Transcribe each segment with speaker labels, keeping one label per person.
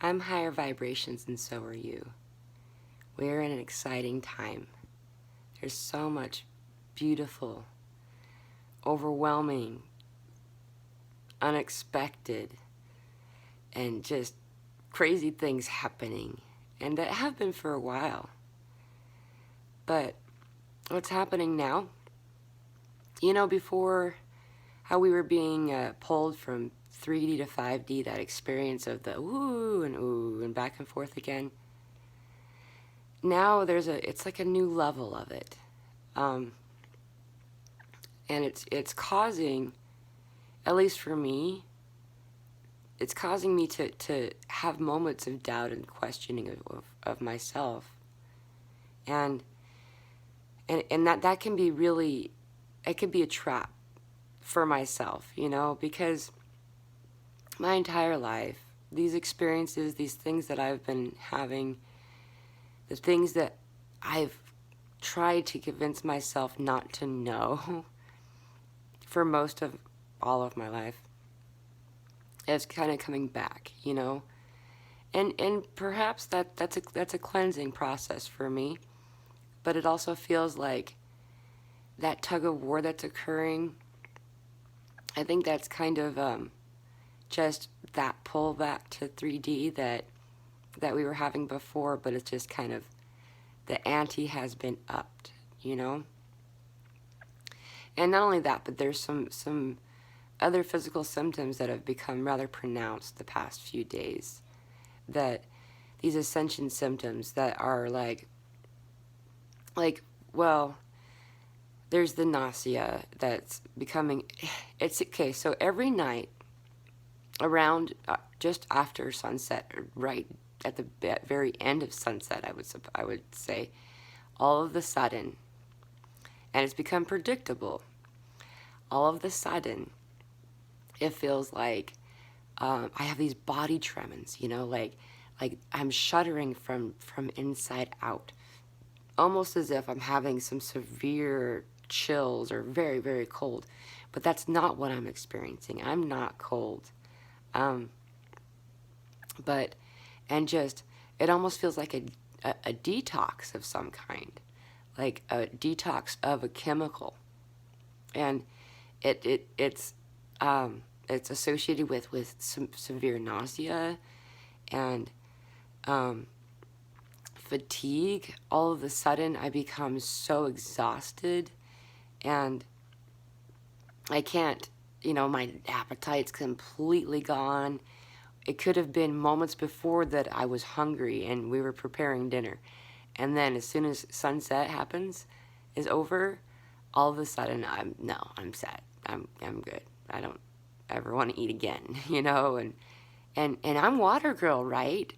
Speaker 1: I'm higher vibrations and so are you. We're in an exciting time. There's so much beautiful, overwhelming, unexpected, and just crazy things happening, and that have been for a while. But what's happening now, before how we were being pulled from 3D to 5D, that experience of the ooh and back and forth again. Now it's like a new level of it. And it's causing, at least for me, it's causing me to have moments of doubt and questioning of myself. And that can be really, it could be a trap for myself, because my entire life, these experiences, these things that I've been having, the things that I've tried to convince myself not to know for most of all of my life, it's kind of coming back, and perhaps that's a cleansing process for me, but it also feels like that tug of war that's occurring. I think that's kind of just that pull back to 3D that we were having before, but it's just kind of, the ante has been upped, And not only that, but there's some other physical symptoms that have become rather pronounced the past few days, that these ascension symptoms that are well, there's the nausea that's becoming, it's okay. So every night around just after sunset, right at the very end of sunset, I would say, all of the sudden, and it's become predictable, all of the sudden, it feels like I have these body tremors, like I'm shuddering from inside out, almost as if I'm having some severe chills or very, very cold. But that's not what I'm experiencing. I'm not cold. But, and just, it almost feels like a detox of some kind, like a detox of a chemical. And it's associated with some severe nausea and fatigue. All of a sudden, I become so exhausted, and I can't, my appetite's completely gone. It could have been moments before that I was hungry and we were preparing dinner. And then as soon as sunset is over, all of a sudden I'm sad. I'm good. I don't ever want to eat again, and I'm water girl, right?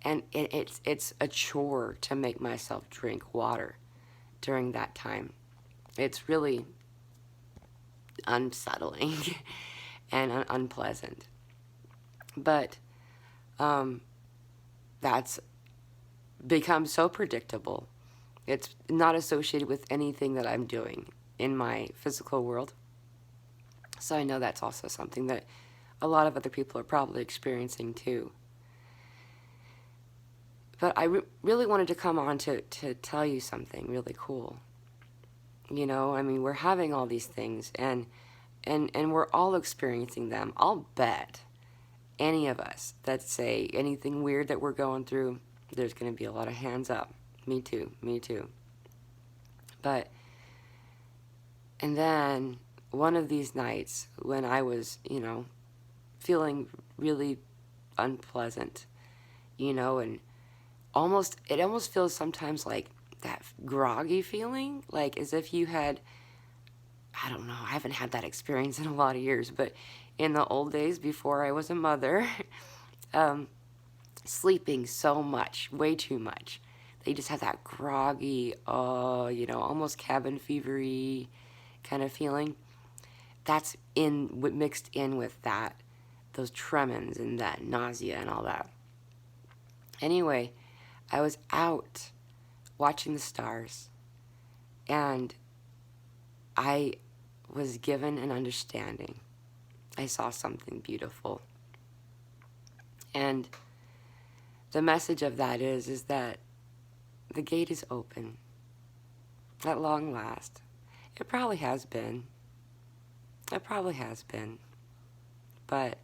Speaker 1: And it's a chore to make myself drink water during that time. It's really unsettling and unpleasant. But that's become so predictable. It's not associated with anything that I'm doing in my physical world. So I know that's also something that a lot of other people are probably experiencing too. But I really wanted to come on to tell you something really cool. We're having all these things, and we're all experiencing them. I'll bet any of us that say anything weird that we're going through, there's going to be a lot of hands up. Me too. But, and then one of these nights when I was, feeling really unpleasant, and it almost feels sometimes like that groggy feeling, like as if you had, I don't know, I haven't had that experience in a lot of years, but in the old days before I was a mother, sleeping so much, way too much, they just had that groggy, almost cabin fevery kind of feeling. That's mixed in with those tremens and that nausea and all that. Anyway, I was out watching the stars, and I was given an understanding. I saw something beautiful. And the message of that is that the gate is open at long last. It probably has been. It probably has been. But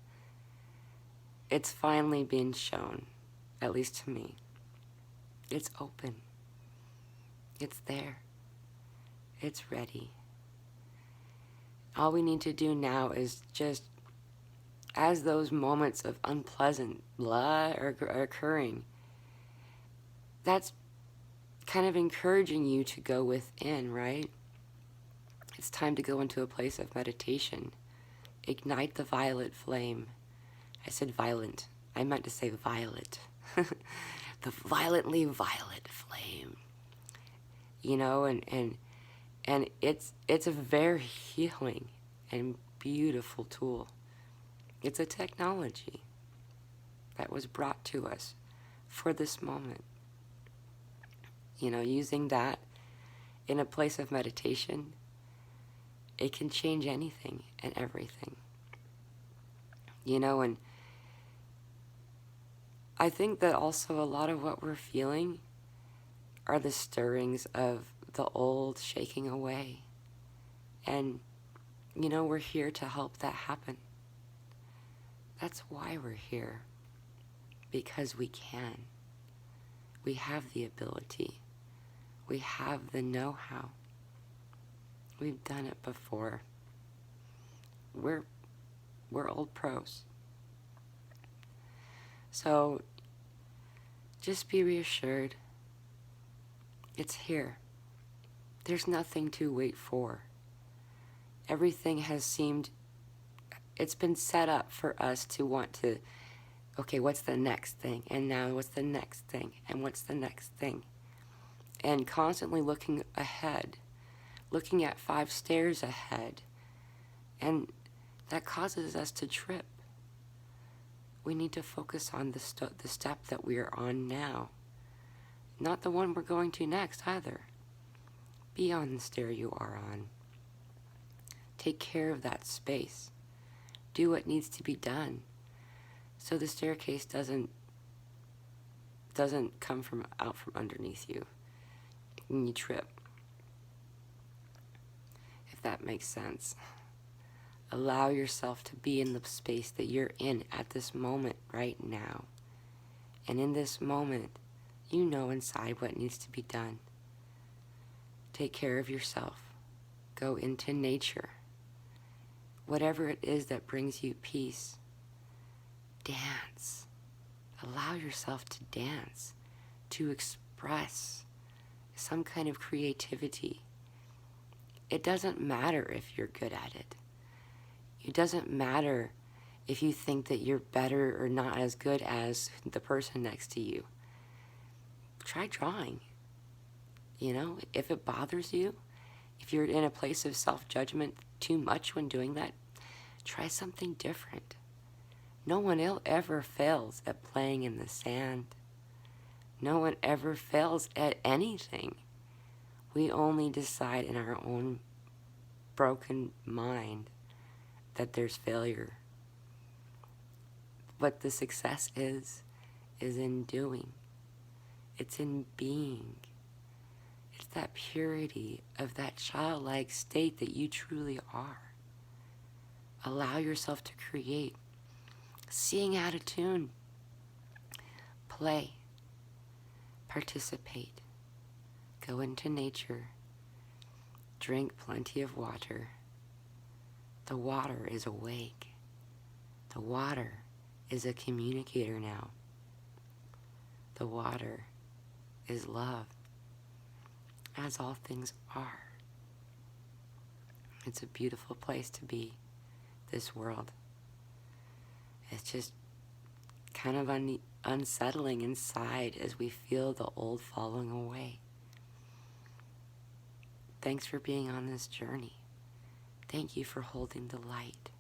Speaker 1: it's finally been shown, at least to me. It's open. It's there. It's ready. All we need to do now is just, as those moments of unpleasant blah are occurring, that's kind of encouraging you to go within, right? It's time to go into a place of meditation. Ignite the violet flame. I said violent. I meant to say violet. The violently violet flame. You know, and it's a very healing and beautiful tool. It's a technology that was brought to us for this moment. You know, using that in a place of meditation, it can change anything and everything. You know, and I think that also a lot of what we're feeling are the stirrings of the old shaking away. And, you know, we're here to help that happen. That's why we're here. Because we can. We have the ability. We have the know-how. We've done it before. We're old pros. So just be reassured. It's here. There's nothing to wait for. Everything has seemed, it's been set up for us to want to, okay, what's the next thing? And now what's the next thing? And what's the next thing? And constantly looking ahead, looking at 5 stairs ahead. And that causes us to trip. We need to focus on the step that we are on now. Not the one we're going to next either. Be on the stair you are on. Take care of that space. Do what needs to be done so the staircase doesn't come out from underneath you and you trip. If that makes sense. Allow yourself to be in the space that you're in at this moment right now. And in this moment, you know inside what needs to be done. Take care of yourself. Go into nature. Whatever it is that brings you peace. Dance. Allow yourself to dance, to express some kind of creativity. It doesn't matter if you're good at it. It doesn't matter if you think that you're better or not as good as the person next to you. Try drawing. You know, if it bothers you, if you're in a place of self-judgment too much when doing that, try something different. No one ever fails at playing in the sand. No one ever fails at anything. We only decide in our own broken mind that there's failure. What the success is in doing. It's in being. It's that purity of that childlike state that you truly are. Allow yourself to create. Sing out of tune. Play. Participate. Go into nature. Drink plenty of water. The water is awake. The water is a communicator now. The water is love, as all things are. It's a beautiful place to be, this world. It's just kind of unsettling inside as we feel the old falling away. Thanks for being on this journey. Thank you for holding the light.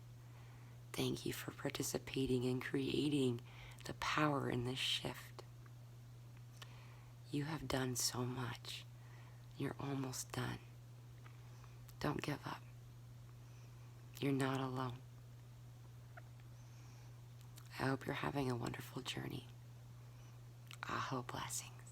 Speaker 1: Thank you for participating in creating the power in this shift. You have done so much. You're almost done. Don't give up. You're not alone. I hope you're having a wonderful journey. Aloha blessings.